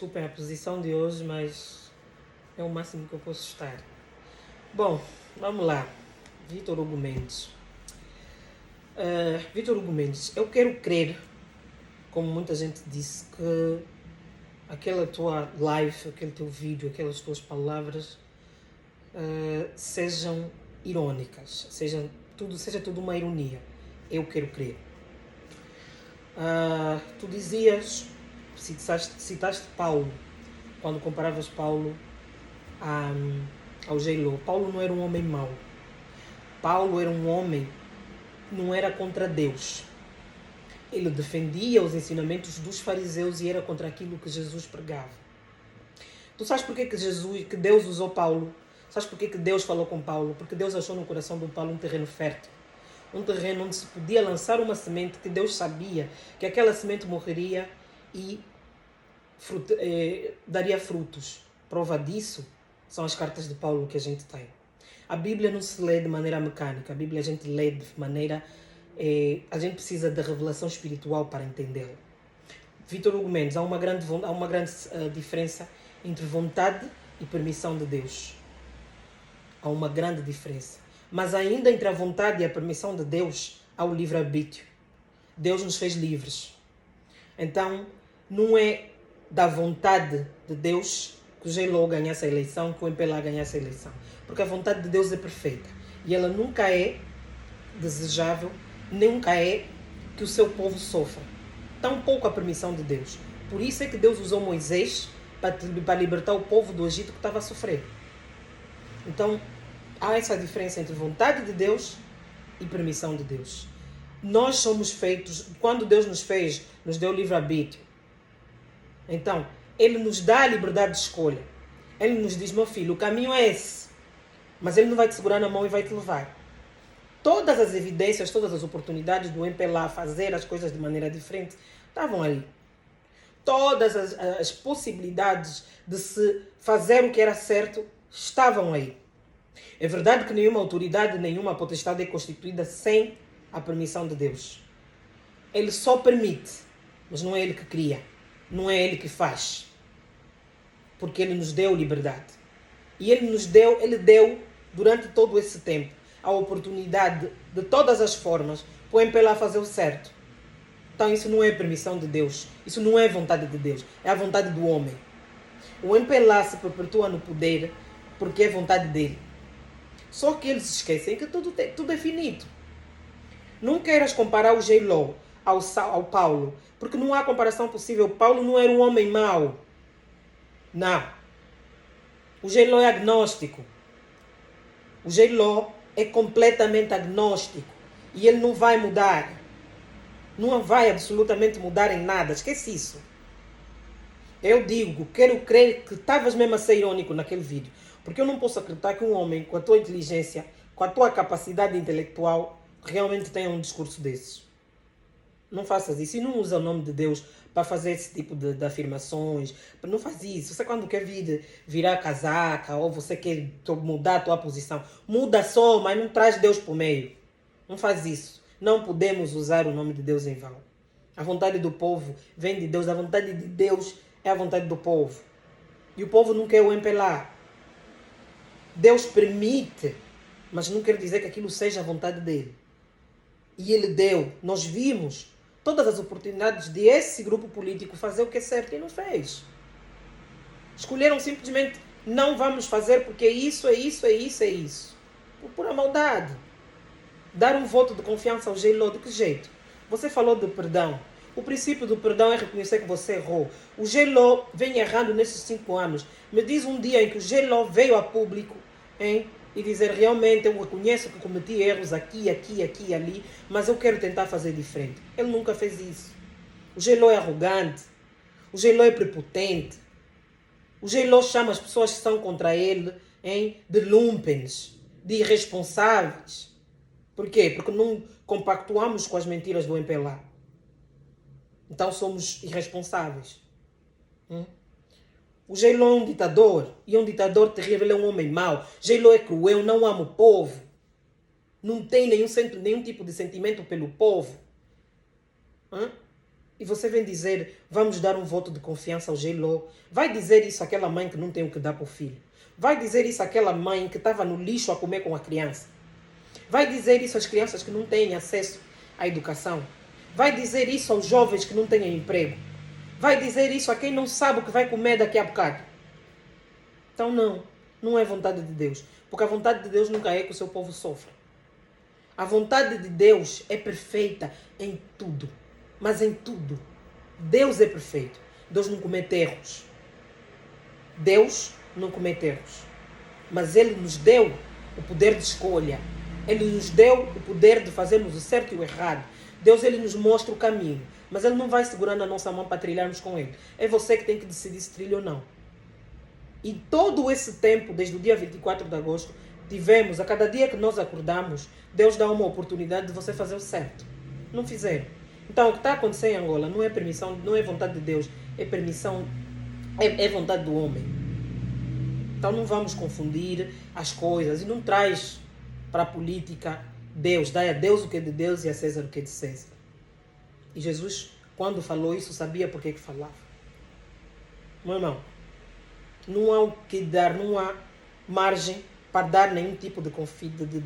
Desculpem a posição de hoje, mas é o máximo que eu posso estar. Bom, vamos lá. Vítor Hugo Mendes. Vítor Hugo Mendes, eu quero crer, como muita gente disse, que aquela tua live, aquele teu vídeo, aquelas tuas palavras sejam irônicas, seja tudo uma ironia. Eu quero crer. Tu dizias, citaste Paulo, quando comparavas Paulo ao J-Lo. Paulo não era um homem mau. Paulo era um homem, não era contra Deus. Ele defendia os ensinamentos dos fariseus e era contra aquilo que Jesus pregava. Tu sabes porquê que Deus usou Paulo? Sabes porquê que Deus falou com Paulo? Porque Deus achou no coração do Paulo um terreno fértil. Um terreno onde se podia lançar uma semente que Deus sabia que aquela semente morreria e daria frutos. Prova disso são as cartas de Paulo que a gente tem. A Bíblia não se lê de maneira mecânica. A Bíblia a gente lê de maneira... a gente precisa de revelação espiritual para entendê-la. Vítor Hugo Mendes, há uma grande diferença entre vontade e permissão de Deus. Há uma grande diferença. Mas ainda entre a vontade e a permissão de Deus, há o livre-arbítrio. Deus nos fez livres. Então, não é da vontade de Deus que o J-Lo ganhasse a eleição, que o MPLA ganhasse a eleição. Porque a vontade de Deus é perfeita. E ela nunca é desejável, nunca é que o seu povo sofra. Tampouco a permissão de Deus. Por isso é que Deus usou Moisés para libertar o povo do Egito que estava a sofrer. Então, há essa diferença entre vontade de Deus e permissão de Deus. Nós somos feitos, quando Deus nos fez, nos deu livre-arbítrio. Então, Ele nos dá a liberdade de escolha. Ele nos diz, meu filho, o caminho é esse. Mas Ele não vai te segurar na mão e vai te levar. Todas as evidências, todas as oportunidades do MPLA fazer as coisas de maneira diferente estavam ali. Todas as possibilidades de se fazer o que era certo estavam aí. É verdade que nenhuma autoridade, nenhuma potestade é constituída sem a permissão de Deus. Ele só permite, mas não é Ele que cria. Não é Ele que faz. Porque Ele nos deu liberdade. E Ele deu durante todo esse tempo a oportunidade de todas as formas para o MPLA fazer o certo. Então isso não é permissão de Deus. Isso não é vontade de Deus. É a vontade do homem. O MPLA se perpetua no poder porque é vontade dele. Só que eles esquecem que tudo é finito. Não queiras comparar o J-Lo ao Paulo, porque não há comparação possível. Paulo não era um homem mau. Não. O J-Lo é agnóstico. O J-Lo é completamente agnóstico. E ele não vai mudar. Não vai absolutamente mudar em nada. Esquece isso. Eu digo, quero crer que estavas mesmo a ser irônico naquele vídeo. Porque eu não posso acreditar que um homem com a tua inteligência, com a tua capacidade intelectual, realmente tenha um discurso desses. Não faças isso. E não usa o nome de Deus para fazer esse tipo de afirmações. Não faz isso. Você quando quer virar casaca ou você quer mudar a tua posição, muda só, mas não traz Deus para o meio. Não faz isso. Não podemos usar o nome de Deus em vão. A vontade do povo vem de Deus. A vontade de Deus é a vontade do povo. E o povo não quer o MPLA. Deus permite, mas não quer dizer que aquilo seja a vontade dele. E ele deu. Nós vimos todas as oportunidades de esse grupo político fazer o que é certo e não fez. Escolheram simplesmente, não vamos fazer porque isso, é isso, é isso, é isso. Por pura maldade. Dar um voto de confiança ao J-Lo, de que jeito? Você falou de perdão. O princípio do perdão é reconhecer que você errou. O J-Lo vem errando nesses 5 anos. Me diz um dia em que o J-Lo veio a público e dizer, realmente eu reconheço que cometi erros aqui, aqui, aqui e ali, mas eu quero tentar fazer diferente. Ele nunca fez isso. O J-Lo é arrogante. O J-Lo é prepotente. O J-Lo chama as pessoas que são contra ele de lumpens, de irresponsáveis. Por quê? Porque não compactuamos com as mentiras do MPLA. Então somos irresponsáveis. O J-Lo é um ditador. E é um ditador terrível, ele é um homem mau. J-Lo é cruel, não ama o povo. Não tem nenhum tipo de sentimento pelo povo. E você vem dizer, vamos dar um voto de confiança ao Gelo. Vai dizer isso àquela mãe que não tem o que dar para o filho. Vai dizer isso àquela mãe que estava no lixo a comer com a criança. Vai dizer isso às crianças que não têm acesso à educação. Vai dizer isso aos jovens que não têm emprego. Vai dizer isso a quem não sabe o que vai comer daqui a bocado. Então não é vontade de Deus. Porque a vontade de Deus nunca é que o seu povo sofra. A vontade de Deus é perfeita em tudo. Mas em tudo. Deus é perfeito. Deus não comete erros. Deus não comete erros. Mas Ele nos deu o poder de escolha. Ele nos deu o poder de fazermos o certo e o errado. Deus, Ele nos mostra o caminho. Mas Ele não vai segurar na nossa mão para trilharmos com Ele. É você que tem que decidir se trilha ou não. E todo esse tempo, desde o dia 24 de agosto, tivemos, a cada dia que nós acordamos, Deus dá uma oportunidade de você fazer o certo. Não fizeram. Então, o que está acontecendo em Angola não é permissão, não é vontade de Deus, é permissão, é vontade do homem. Então, não vamos confundir as coisas e não traz para a política Deus. Dai a Deus o que é de Deus e a César o que é de César. E Jesus, quando falou isso, sabia por que falava. Meu irmão, não há o que dar, não há margem para dar nenhum tipo de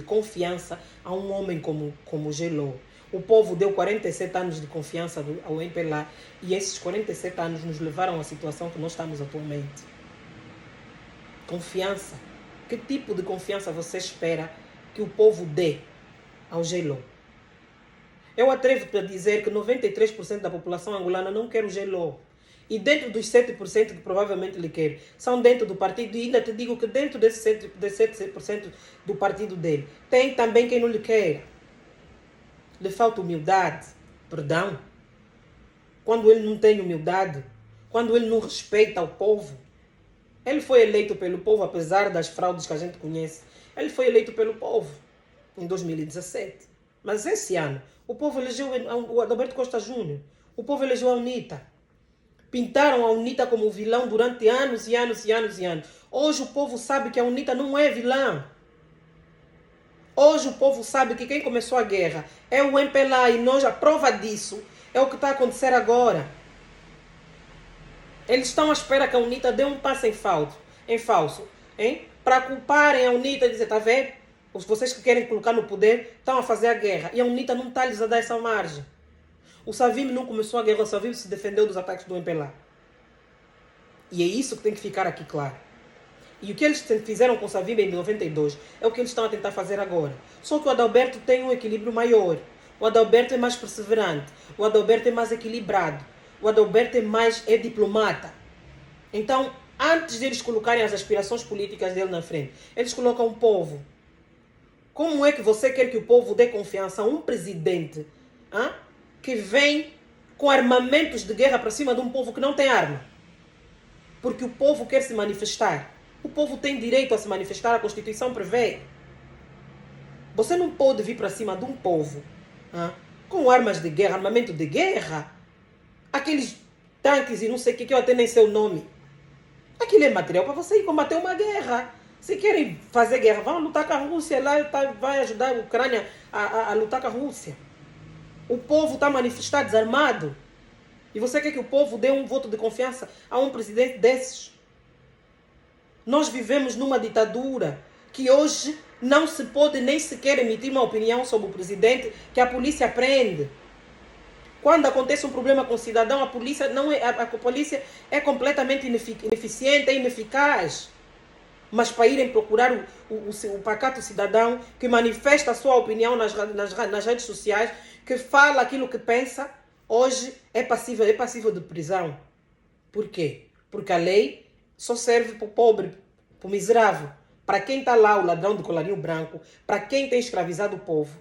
confiança a um homem como Gelo. O povo deu 47 anos de confiança ao MPLA e esses 47 anos nos levaram à situação que nós estamos atualmente. Confiança. Que tipo de confiança você espera que o povo dê ao Gelo? Eu atrevo-te a dizer que 93% da população angolana não quer o Gelo. E dentro dos 7% que provavelmente lhe quer, são dentro do partido, e ainda te digo que dentro desses 7% do partido dele, tem também quem não lhe quer. Lhe falta humildade, perdão. Quando ele não tem humildade, quando ele não respeita o povo. Ele foi eleito pelo povo, apesar das fraudes que a gente conhece. Ele foi eleito pelo povo em 2017. Mas esse ano, o povo elegeu o Adalberto Costa Júnior. O povo elegeu a UNITA. Pintaram a UNITA como vilão durante anos e anos e anos e anos. Hoje o povo sabe que a UNITA não é vilã. Hoje o povo sabe que quem começou a guerra é o MPLA e nós, a prova disso é o que está a acontecer agora. Eles estão à espera que a UNITA dê um passo em falso, hein? Para culparem a UNITA e dizer, tá vendo? Vocês que querem colocar no poder estão a fazer a guerra. E a UNITA não está lhes a dar essa margem. O Savimbi não começou a guerra, o Savimbi se defendeu dos ataques do MPLA. E é isso que tem que ficar aqui claro. E o que eles fizeram com o Savimbi em 92 é o que eles estão a tentar fazer agora. Só que o Adalberto tem um equilíbrio maior. O Adalberto é mais perseverante. O Adalberto é mais equilibrado. O Adalberto é diplomata. Então, antes de eles colocarem as aspirações políticas dele na frente, eles colocam o povo. Como é que você quer que o povo dê confiança a um presidente que vem com armamentos de guerra para cima de um povo que não tem arma? Porque o povo quer se manifestar. O povo tem direito a se manifestar, a Constituição prevê. Você não pode vir para cima de um povo com armas de guerra, armamento de guerra. Aqueles tanques e não sei o que eu até nem sei o nome. Aquilo é material para você ir combater uma guerra. Se querem fazer guerra, vão lutar com a Rússia lá, vai ajudar a Ucrânia a lutar com a Rússia. O povo está a manifestar desarmado. E você quer que o povo dê um voto de confiança a um presidente desses? Nós vivemos numa ditadura que hoje não se pode nem sequer emitir uma opinião sobre o presidente que a polícia prende. Quando acontece um problema com o cidadão, a polícia é completamente ineficiente, é ineficaz. Mas para irem procurar o pacato cidadão que manifesta a sua opinião nas redes sociais, que fala aquilo que pensa, hoje é passível de prisão. Por quê? Porque a lei só serve para o pobre, para o miserável. Para quem está lá, o ladrão de colarinho branco, para quem tem escravizado o povo,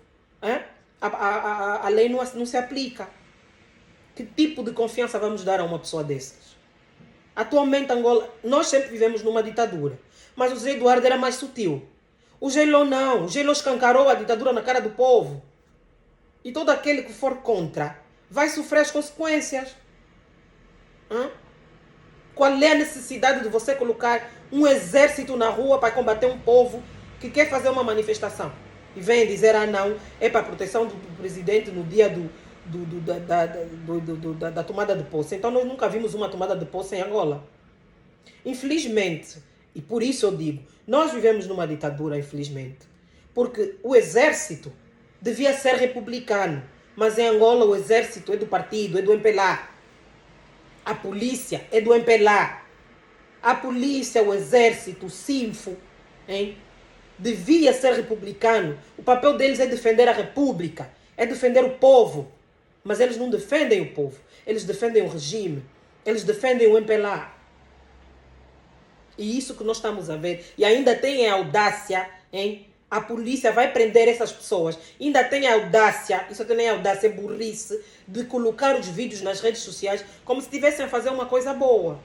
a lei não se aplica. Que tipo de confiança vamos dar a uma pessoa dessas? Atualmente, Angola, nós sempre vivemos numa ditadura. Mas o José Eduardo era mais sutil. O Gelo não. O Gelo escancarou a ditadura na cara do povo. E todo aquele que for contra vai sofrer as consequências. Qual é a necessidade de você colocar um exército na rua para combater um povo que quer fazer uma manifestação? E vem dizer, não, é para a proteção do presidente no dia da tomada de posse. Então nós nunca vimos uma tomada de posse em Angola. Infelizmente, e por isso eu digo, nós vivemos numa ditadura, infelizmente. Porque o exército devia ser republicano. Mas em Angola o exército é do partido, é do MPLA. A polícia é do MPLA. A polícia, o exército, o Sinfo, hein? Devia ser republicano. O papel deles é defender a república, é defender o povo. Mas eles não defendem o povo. Eles defendem o regime. Eles defendem o MPLA. E isso que nós estamos a ver. E ainda tem a audácia, hein? A polícia vai prender essas pessoas. Ainda tem a audácia, isso até nem é audácia, é burrice, de colocar os vídeos nas redes sociais como se estivessem a fazer uma coisa boa.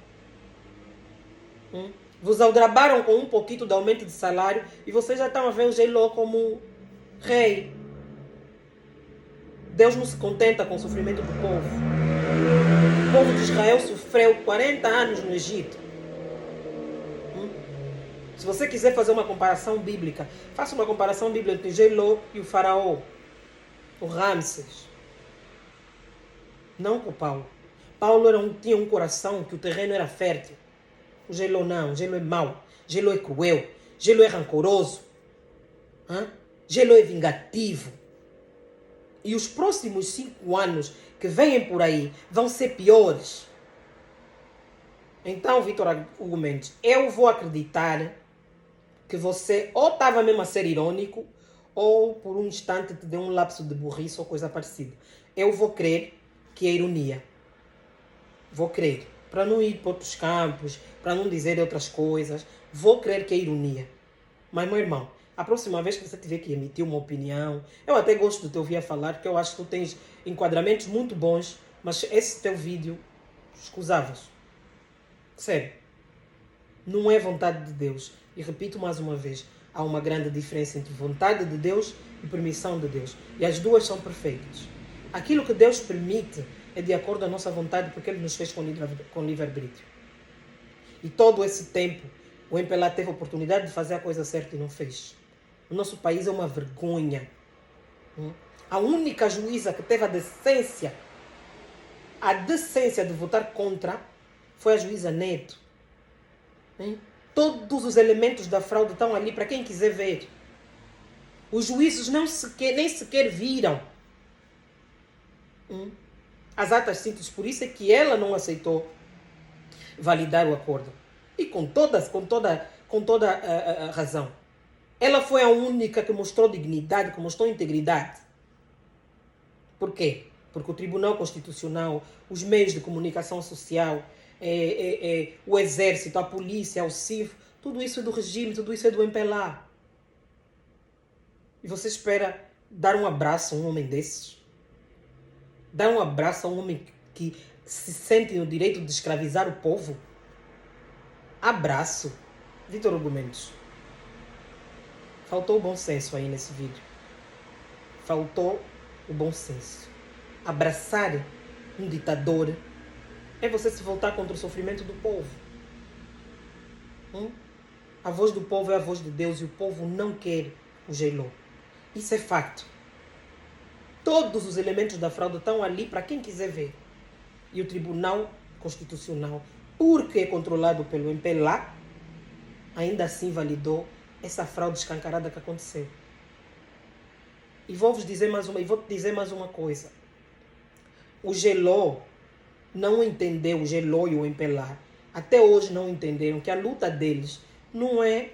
Vos aldrabaram com um pouquinho de aumento de salário e vocês já estão a ver o J-Lo como rei. Deus não se contenta com o sofrimento do povo. O povo de Israel sofreu 40 anos no Egito. Se você quiser fazer uma comparação bíblica, faça uma comparação bíblica entre J-Lo e o faraó, o Ramses. Não com Paulo. Paulo tinha um coração que o terreno era fértil. O J-Lo não, o J-Lo é mau, J-Lo é cruel, J-Lo é rancoroso, J-Lo é vingativo. E os próximos 5 anos que vêm por aí vão ser piores. Então, Vitor Hugo Mendes, eu vou acreditar que você ou estava mesmo a ser irônico ou por um instante te deu um lapso de burrice ou coisa parecida. Eu vou crer que é ironia. Vou crer. Para não ir para outros campos, para não dizer outras coisas, vou crer que é ironia. Mas, meu irmão, a próxima vez que você tiver que emitir uma opinião, eu até gosto de te ouvir a falar, porque eu acho que tu tens enquadramentos muito bons, mas esse teu vídeo, escusavas. Sério. Não é vontade de Deus. E repito mais uma vez, há uma grande diferença entre vontade de Deus e permissão de Deus. E as duas são perfeitas. Aquilo que Deus permite é de acordo com a nossa vontade, porque Ele nos fez com livre-arbítrio. E todo esse tempo, o MPLA teve a oportunidade de fazer a coisa certa e não fez. O nosso país é uma vergonha. A única juíza que teve a decência de votar contra foi a juíza Neto. Todos os elementos da fraude estão ali para quem quiser ver. Os juízes nem sequer viram as atas síntese, por isso é que ela não aceitou validar o acordo. E com toda a razão. Ela foi a única que mostrou dignidade, que mostrou integridade. Por quê? Porque o Tribunal Constitucional, os meios de comunicação social, o Exército, a Polícia, o CIF, tudo isso é do regime, tudo isso é do MPLA. E você espera dar um abraço a um homem desses? Dar um abraço a um homem que se sente no direito de escravizar o povo? Abraço. Vitor Hugo Mendes. Faltou o bom senso aí nesse vídeo. Faltou o bom senso. Abraçar um ditador é você se voltar contra o sofrimento do povo. A voz do povo é a voz de Deus e o povo não quer o J-Lo. Isso é facto. Todos os elementos da fraude estão ali para quem quiser ver. E o Tribunal Constitucional, porque é controlado pelo MPLA, ainda assim validou essa fraude escancarada que aconteceu. E vou-te dizer mais uma coisa. O J-Lo não entendeu, o J-Lo e o MPLA, até hoje não entenderam que a luta deles não é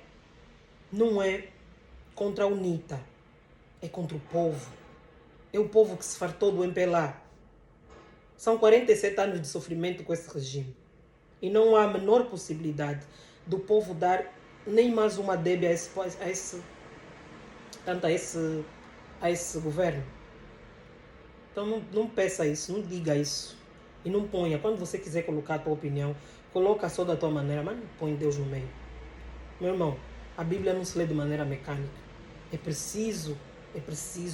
contra a UNITA, é contra o povo. É o povo que se fartou do MPLA. São 47 anos de sofrimento com esse regime. E não há a menor possibilidade do povo dar nem mais uma débia a esse governo. Então não peça isso, não diga isso. E não ponha. Quando você quiser colocar a tua opinião, coloca só da tua maneira, mas não põe Deus no meio. Meu irmão, a Bíblia não se lê de maneira mecânica. É preciso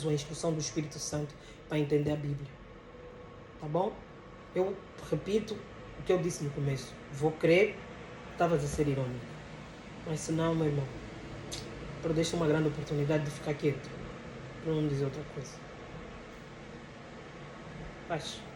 a instrução do Espírito Santo para entender a Bíblia. Tá bom? Eu repito o que eu disse no começo. Vou crer, estavas a ser irônico. Mas se não, meu irmão, perdeste uma grande oportunidade de ficar quieto. Para não dizer outra coisa. Paz.